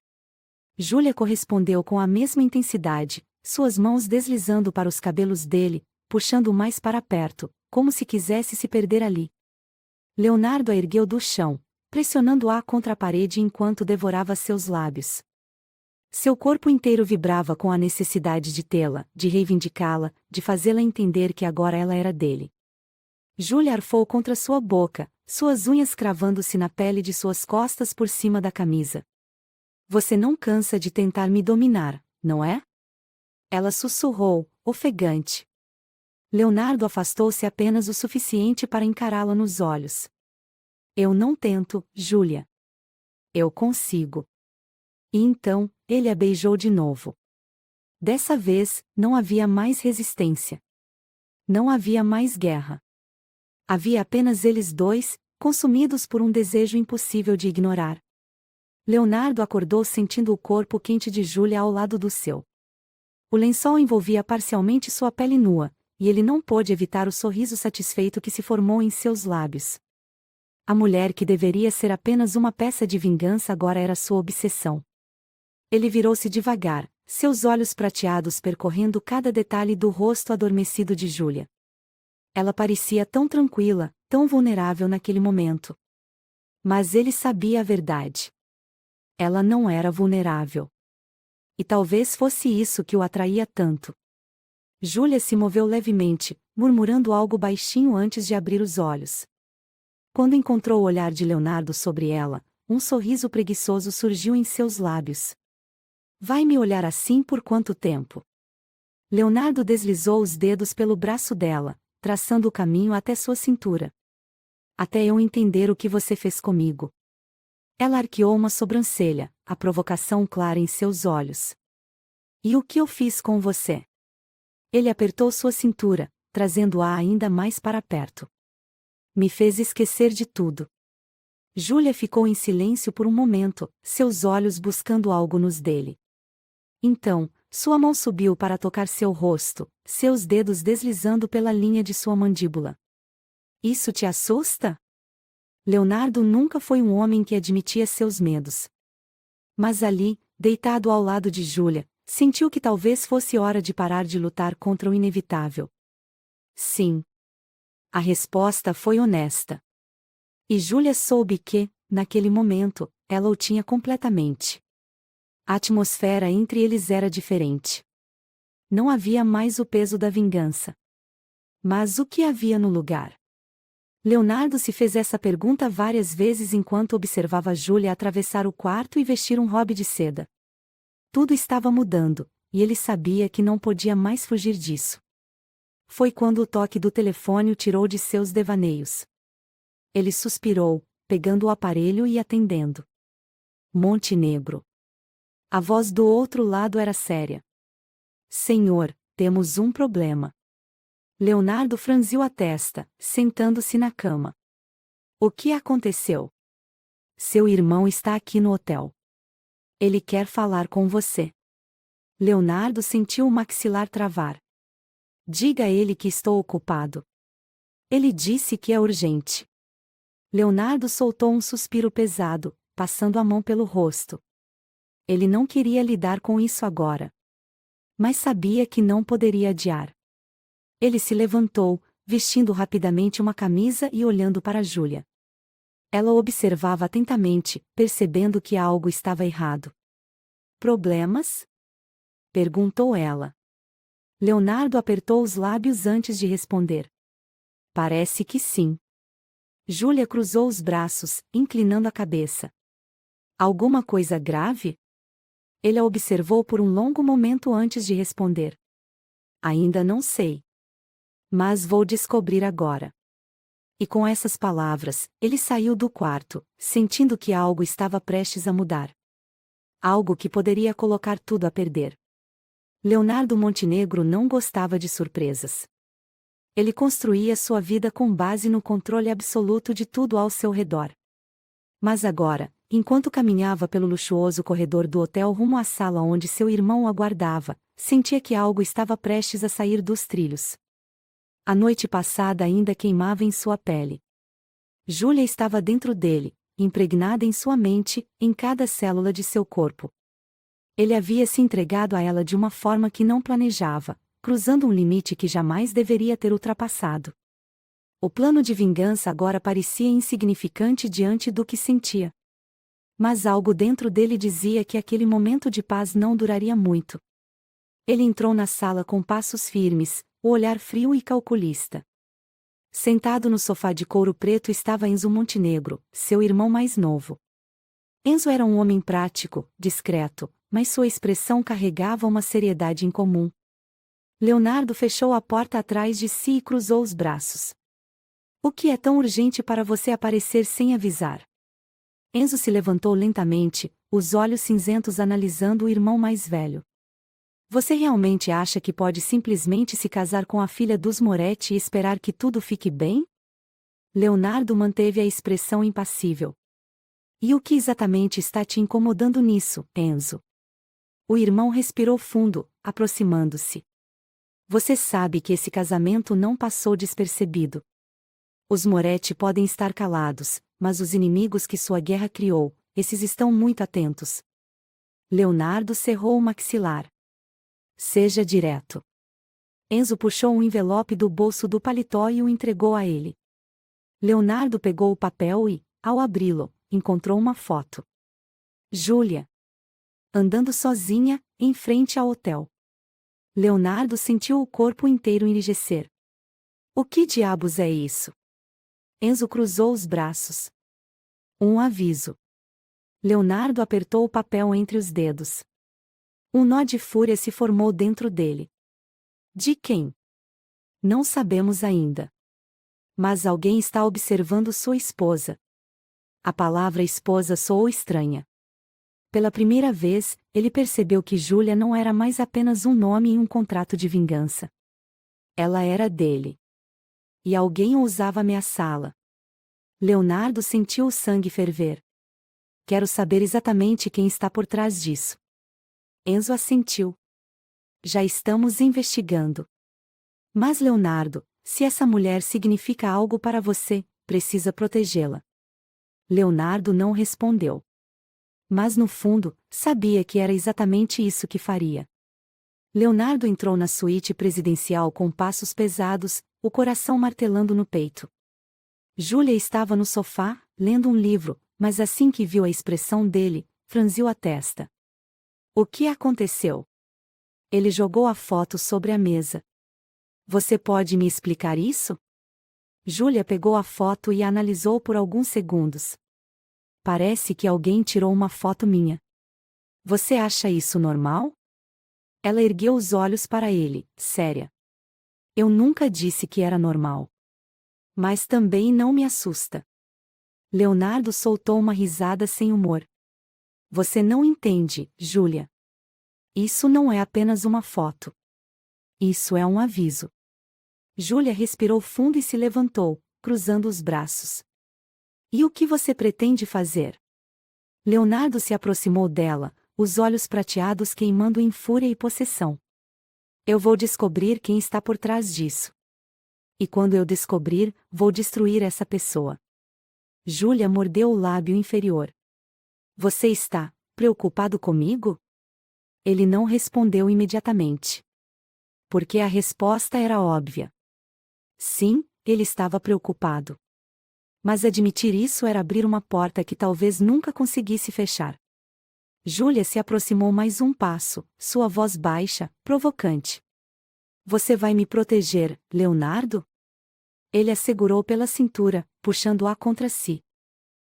Júlia correspondeu com a mesma intensidade, suas mãos deslizando para os cabelos dele, puxando-o mais para perto, como se quisesse se perder ali. Leonardo a ergueu do chão, pressionando-a contra a parede enquanto devorava seus lábios. Seu corpo inteiro vibrava com a necessidade de tê-la, de reivindicá-la, de fazê-la entender que agora ela era dele. Júlia arfou contra sua boca, suas unhas cravando-se na pele de suas costas por cima da camisa. Você não cansa de tentar me dominar, não é? Ela sussurrou, ofegante. Leonardo afastou-se apenas o suficiente para encará-la nos olhos. Eu não tento, Júlia. Eu consigo. E então, ele a beijou de novo. Dessa vez, não havia mais resistência. Não havia mais guerra. Havia apenas eles dois, consumidos por um desejo impossível de ignorar. Leonardo acordou sentindo o corpo quente de Júlia ao lado do seu. O lençol envolvia parcialmente sua pele nua, e ele não pôde evitar o sorriso satisfeito que se formou em seus lábios. A mulher que deveria ser apenas uma peça de vingança agora era sua obsessão. Ele virou-se devagar, seus olhos prateados percorrendo cada detalhe do rosto adormecido de Júlia. Ela parecia tão tranquila, tão vulnerável naquele momento. Mas ele sabia a verdade. Ela não era vulnerável. E talvez fosse isso que o atraía tanto. Júlia se moveu levemente, murmurando algo baixinho antes de abrir os olhos. Quando encontrou o olhar de Leonardo sobre ela, um sorriso preguiçoso surgiu em seus lábios. Vai me olhar assim por quanto tempo? Leonardo deslizou os dedos pelo braço dela, traçando o caminho até sua cintura. Até eu entender o que você fez comigo. Ela arqueou uma sobrancelha, a provocação clara em seus olhos. E o que eu fiz com você? Ele apertou sua cintura, trazendo-a ainda mais para perto. Me fez esquecer de tudo. Júlia ficou em silêncio por um momento, seus olhos buscando algo nos dele. Então, sua mão subiu para tocar seu rosto, seus dedos deslizando pela linha de sua mandíbula. Isso te assusta? Leonardo nunca foi um homem que admitia seus medos. Mas ali, deitado ao lado de Júlia, sentiu que talvez fosse hora de parar de lutar contra o inevitável. Sim. A resposta foi honesta. E Júlia soube que, naquele momento, ela o tinha completamente. A atmosfera entre eles era diferente. Não havia mais o peso da vingança. Mas o que havia no lugar? Leonardo se fez essa pergunta várias vezes enquanto observava Júlia atravessar o quarto e vestir um robe de seda. Tudo estava mudando, e ele sabia que não podia mais fugir disso. Foi quando o toque do telefone o tirou de seus devaneios. Ele suspirou, pegando o aparelho e atendendo. Montenegro. A voz do outro lado era séria. Senhor, temos um problema. Leonardo franziu a testa, sentando-se na cama. O que aconteceu? Seu irmão está aqui no hotel. Ele quer falar com você. Leonardo sentiu o maxilar travar. Diga a ele que estou ocupado. Ele disse que é urgente. Leonardo soltou um suspiro pesado, passando a mão pelo rosto. Ele não queria lidar com isso agora. Mas sabia que não poderia adiar. Ele se levantou, vestindo rapidamente uma camisa e olhando para Júlia. Ela o observava atentamente, percebendo que algo estava errado. Problemas? Perguntou ela. Leonardo apertou os lábios antes de responder. Parece que sim. Júlia cruzou os braços, inclinando a cabeça. Alguma coisa grave? Ele a observou por um longo momento antes de responder. Ainda não sei. Mas vou descobrir agora. E com essas palavras, ele saiu do quarto, sentindo que algo estava prestes a mudar. Algo que poderia colocar tudo a perder. Leonardo Montenegro não gostava de surpresas. Ele construía sua vida com base no controle absoluto de tudo ao seu redor. Mas agora, enquanto caminhava pelo luxuoso corredor do hotel rumo à sala onde seu irmão o aguardava, sentia que algo estava prestes a sair dos trilhos. A noite passada ainda queimava em sua pele. Júlia estava dentro dele, impregnada em sua mente, em cada célula de seu corpo. Ele havia se entregado a ela de uma forma que não planejava, cruzando um limite que jamais deveria ter ultrapassado. O plano de vingança agora parecia insignificante diante do que sentia. Mas algo dentro dele dizia que aquele momento de paz não duraria muito. Ele entrou na sala com passos firmes, o olhar frio e calculista. Sentado no sofá de couro preto estava Enzo Montenegro, seu irmão mais novo. Enzo era um homem prático, discreto, mas sua expressão carregava uma seriedade incomum. Leonardo fechou a porta atrás de si e cruzou os braços. O que é tão urgente para você aparecer sem avisar? Enzo se levantou lentamente, os olhos cinzentos analisando o irmão mais velho. Você realmente acha que pode simplesmente se casar com a filha dos Moretti e esperar que tudo fique bem? Leonardo manteve a expressão impassível. E o que exatamente está te incomodando nisso, Enzo? O irmão respirou fundo, aproximando-se. Você sabe que esse casamento não passou despercebido. Os Moretti podem estar calados, mas os inimigos que sua guerra criou, esses estão muito atentos. Leonardo cerrou o maxilar. Seja direto. Enzo puxou um envelope do bolso do paletó e o entregou a ele. Leonardo pegou o papel e, ao abri-lo, encontrou uma foto. Júlia. Andando sozinha, em frente ao hotel. Leonardo sentiu o corpo inteiro enrijecer. O que diabos é isso? Enzo cruzou os braços. Um aviso. Leonardo apertou o papel entre os dedos. Um nó de fúria se formou dentro dele. De quem? Não sabemos ainda. Mas alguém está observando sua esposa. A palavra esposa soou estranha. Pela primeira vez, ele percebeu que Júlia não era mais apenas um nome em um contrato de vingança. Ela era dele. E alguém ousava ameaçá-la. Leonardo sentiu o sangue ferver. Quero saber exatamente quem está por trás disso. Enzo assentiu. Já estamos investigando. Mas Leonardo, se essa mulher significa algo para você, precisa protegê-la. Leonardo não respondeu. Mas no fundo, sabia que era exatamente isso que faria. Leonardo entrou na suíte presidencial com passos pesados, o coração martelando no peito. Júlia estava no sofá, lendo um livro, mas assim que viu a expressão dele, franziu a testa. O que aconteceu? Ele jogou a foto sobre a mesa. Você pode me explicar isso? Júlia pegou a foto e a analisou por alguns segundos. Parece que alguém tirou uma foto minha. Você acha isso normal? Ela ergueu os olhos para ele, séria. Eu nunca disse que era normal. Mas também não me assusta. Leonardo soltou uma risada sem humor. Você não entende, Júlia. Isso não é apenas uma foto. Isso é um aviso. Júlia respirou fundo e se levantou, cruzando os braços. E o que você pretende fazer? Leonardo se aproximou dela, os olhos prateados queimando em fúria e possessão. Eu vou descobrir quem está por trás disso. E quando eu descobrir, vou destruir essa pessoa. Júlia mordeu o lábio inferior. Você está preocupado comigo? Ele não respondeu imediatamente. Porque a resposta era óbvia. Sim, ele estava preocupado. Mas admitir isso era abrir uma porta que talvez nunca conseguisse fechar. Júlia se aproximou mais um passo, sua voz baixa, provocante. Você vai me proteger, Leonardo? Ele a segurou pela cintura, puxando-a contra si.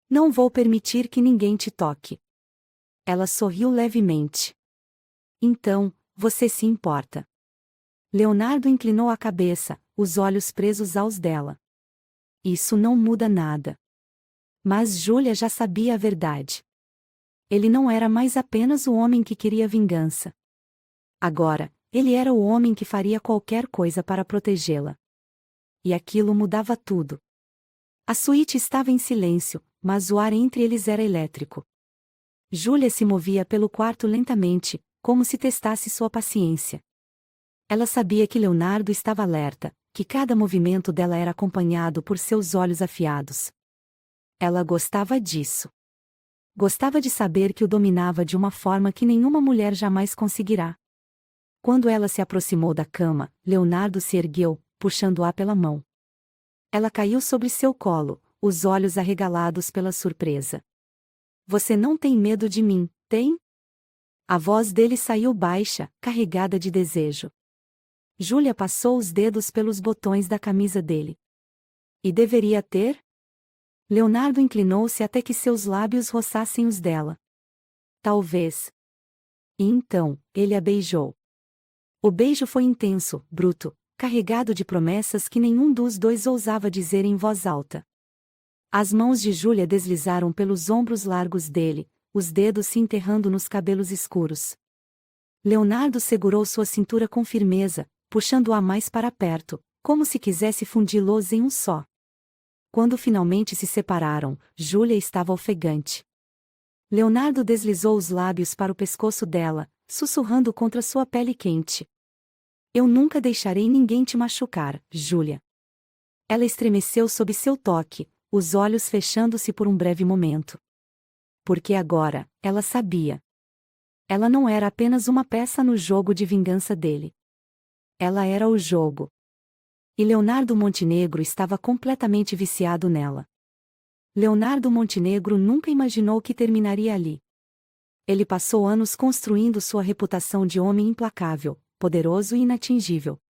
Não vou permitir que ninguém te toque. Ela sorriu levemente. Então, você se importa. Leonardo inclinou a cabeça, os olhos presos aos dela. Isso não muda nada. Mas Júlia já sabia a verdade. Ele não era mais apenas o homem que queria vingança. Agora, ele era o homem que faria qualquer coisa para protegê-la. E aquilo mudava tudo. A suíte estava em silêncio, mas o ar entre eles era elétrico. Júlia se movia pelo quarto lentamente, como se testasse sua paciência. Ela sabia que Leonardo estava alerta, que cada movimento dela era acompanhado por seus olhos afiados. Ela gostava disso. Gostava de saber que o dominava de uma forma que nenhuma mulher jamais conseguirá. Quando ela se aproximou da cama, Leonardo se ergueu, puxando-a pela mão. Ela caiu sobre seu colo, os olhos arregalados pela surpresa. Você não tem medo de mim, tem? A voz dele saiu baixa, carregada de desejo. Júlia passou os dedos pelos botões da camisa dele. E deveria ter? Leonardo inclinou-se até que seus lábios roçassem os dela. Talvez. E então, ele a beijou. O beijo foi intenso, bruto, carregado de promessas que nenhum dos dois ousava dizer em voz alta. As mãos de Júlia deslizaram pelos ombros largos dele, os dedos se enterrando nos cabelos escuros. Leonardo segurou sua cintura com firmeza, puxando-a mais para perto, como se quisesse fundi-los em um só. Quando finalmente se separaram, Júlia estava ofegante. Leonardo deslizou os lábios para o pescoço dela, sussurrando contra sua pele quente. Eu nunca deixarei ninguém te machucar, Júlia. Ela estremeceu sob seu toque, os olhos fechando-se por um breve momento. Porque agora, ela sabia. Ela não era apenas uma peça no jogo de vingança dele. Ela era o jogo. E Leonardo Montenegro estava completamente viciado nela. Leonardo Montenegro nunca imaginou que terminaria ali. Ele passou anos construindo sua reputação de homem implacável, poderoso e inatingível.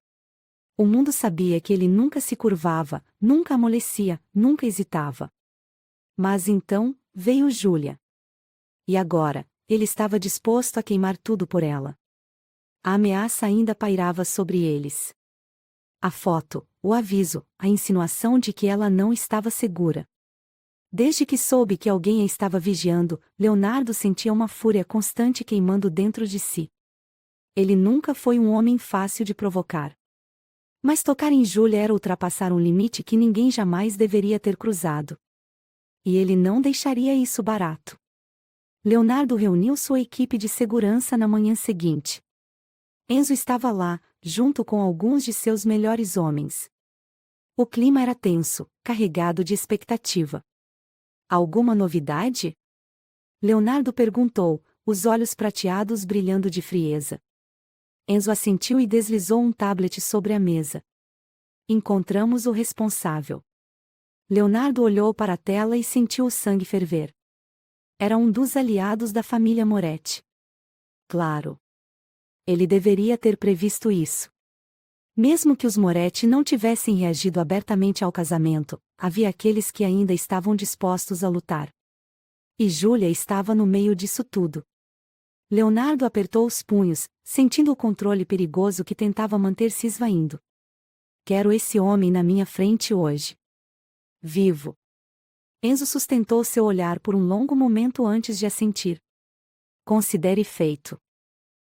O mundo sabia que ele nunca se curvava, nunca amolecia, nunca hesitava. Mas então, veio Júlia. E agora, ele estava disposto a queimar tudo por ela. A ameaça ainda pairava sobre eles. A foto, o aviso, a insinuação de que ela não estava segura. Desde que soube que alguém a estava vigiando, Leonardo sentia uma fúria constante queimando dentro de si. Ele nunca foi um homem fácil de provocar. Mas tocar em Júlia era ultrapassar um limite que ninguém jamais deveria ter cruzado. E ele não deixaria isso barato. Leonardo reuniu sua equipe de segurança na manhã seguinte. Enzo estava lá, junto com alguns de seus melhores homens. O clima era tenso, carregado de expectativa. Alguma novidade? Leonardo perguntou, os olhos prateados brilhando de frieza. Enzo assentiu e deslizou um tablet sobre a mesa. Encontramos o responsável. Leonardo olhou para a tela e sentiu o sangue ferver. Era um dos aliados da família Moretti. Claro. Ele deveria ter previsto isso. Mesmo que os Moretti não tivessem reagido abertamente ao casamento, havia aqueles que ainda estavam dispostos a lutar. E Júlia estava no meio disso tudo. Leonardo apertou os punhos, sentindo o controle perigoso que tentava manter-se esvaindo. Quero esse homem na minha frente hoje. Vivo. Enzo sustentou seu olhar por um longo momento antes de assentir. Considere feito.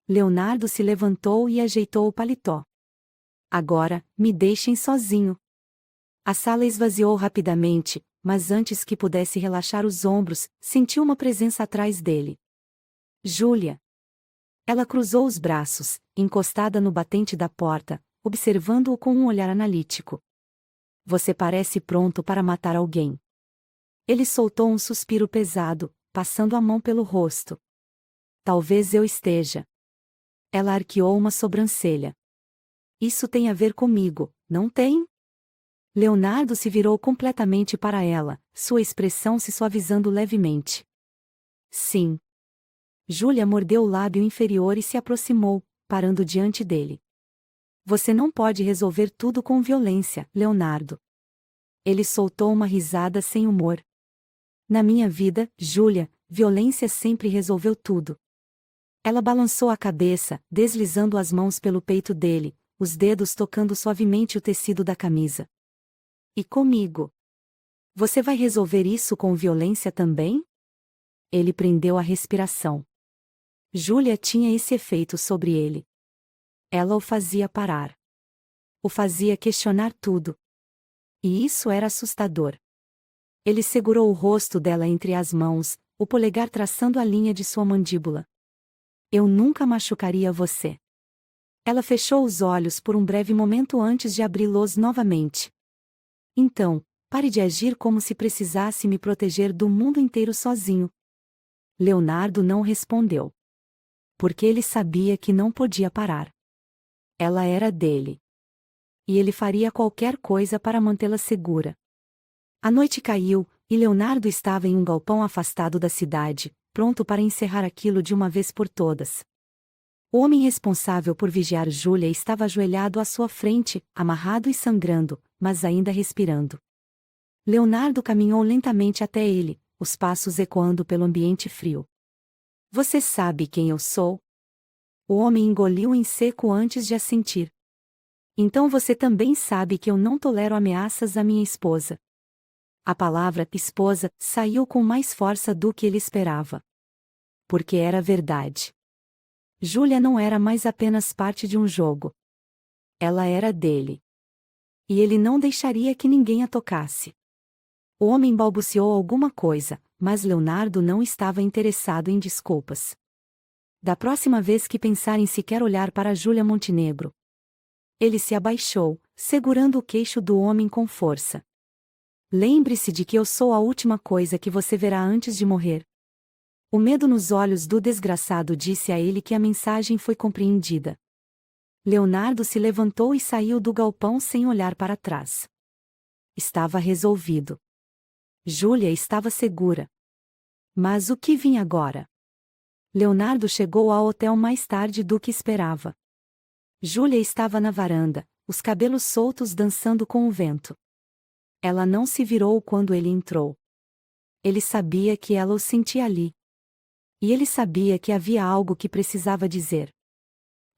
Leonardo se levantou e ajeitou o paletó. Agora, me deixem sozinho. A sala esvaziou rapidamente, mas antes que pudesse relaxar os ombros, sentiu uma presença atrás dele. Júlia. Ela cruzou os braços, encostada no batente da porta, observando-o com um olhar analítico. Você parece pronto para matar alguém. Ele soltou um suspiro pesado, passando a mão pelo rosto. Talvez eu esteja. Ela arqueou uma sobrancelha. Isso tem a ver comigo, não tem? Leonardo se virou completamente para ela, sua expressão se suavizando levemente. Sim. Júlia mordeu o lábio inferior e se aproximou, parando diante dele. Você não pode resolver tudo com violência, Leonardo. Ele soltou uma risada sem humor. Na minha vida, Júlia, violência sempre resolveu tudo. Ela balançou a cabeça, deslizando as mãos pelo peito dele, os dedos tocando suavemente o tecido da camisa. E comigo? Você vai resolver isso com violência também? Ele prendeu a respiração. Júlia tinha esse efeito sobre ele. Ela o fazia parar. O fazia questionar tudo. E isso era assustador. Ele segurou o rosto dela entre as mãos, o polegar traçando a linha de sua mandíbula. Eu nunca machucaria você. Ela fechou os olhos por um breve momento antes de abri-los novamente. Então, pare de agir como se precisasse me proteger do mundo inteiro sozinho. Leonardo não respondeu. Porque ele sabia que não podia parar. Ela era dele. E ele faria qualquer coisa para mantê-la segura. A noite caiu, e Leonardo estava em um galpão afastado da cidade, pronto para encerrar aquilo de uma vez por todas. O homem responsável por vigiar Júlia estava ajoelhado à sua frente, amarrado e sangrando, mas ainda respirando. Leonardo caminhou lentamente até ele, os passos ecoando pelo ambiente frio. Você sabe quem eu sou? O homem engoliu em seco antes de assentir. Então você também sabe que eu não tolero ameaças à minha esposa. A palavra esposa saiu com mais força do que ele esperava. Porque era verdade. Júlia não era mais apenas parte de um jogo. Ela era dele. E ele não deixaria que ninguém a tocasse. O homem balbuciou alguma coisa, mas Leonardo não estava interessado em desculpas. Da próxima vez que pensar em sequer olhar para Júlia Montenegro. Ele se abaixou, segurando o queixo do homem com força. Lembre-se de que eu sou a última coisa que você verá antes de morrer. O medo nos olhos do desgraçado disse a ele que a mensagem foi compreendida. Leonardo se levantou e saiu do galpão sem olhar para trás. Estava resolvido. Júlia estava segura. Mas o que vinha agora? Leonardo chegou ao hotel mais tarde do que esperava. Júlia estava na varanda, os cabelos soltos dançando com o vento. Ela não se virou quando ele entrou. Ele sabia que ela o sentia ali. E ele sabia que havia algo que precisava dizer.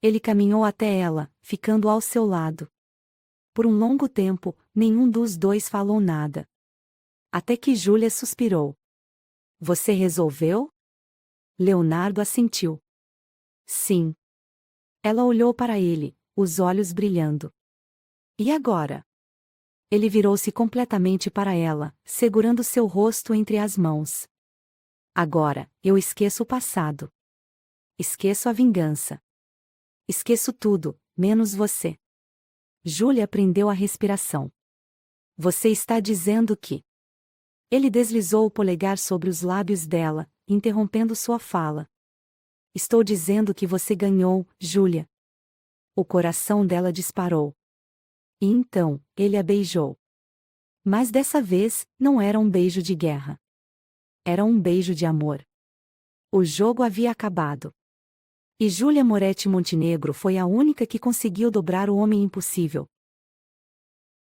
Ele caminhou até ela, ficando ao seu lado. Por um longo tempo, nenhum dos dois falou nada. Até que Júlia suspirou. Você resolveu? Leonardo assentiu. Sim. Ela olhou para ele, os olhos brilhando. E agora? Ele virou-se completamente para ela, segurando seu rosto entre as mãos. Agora, eu esqueço o passado. Esqueço a vingança. Esqueço tudo, menos você. Júlia prendeu a respiração. Você está dizendo que... Ele deslizou o polegar sobre os lábios dela, interrompendo sua fala. Estou dizendo que você ganhou, Júlia. O coração dela disparou. E então, ele a beijou. Mas dessa vez, não era um beijo de guerra. Era um beijo de amor. O jogo havia acabado. E Júlia Moretti Montenegro foi a única que conseguiu dobrar o homem impossível,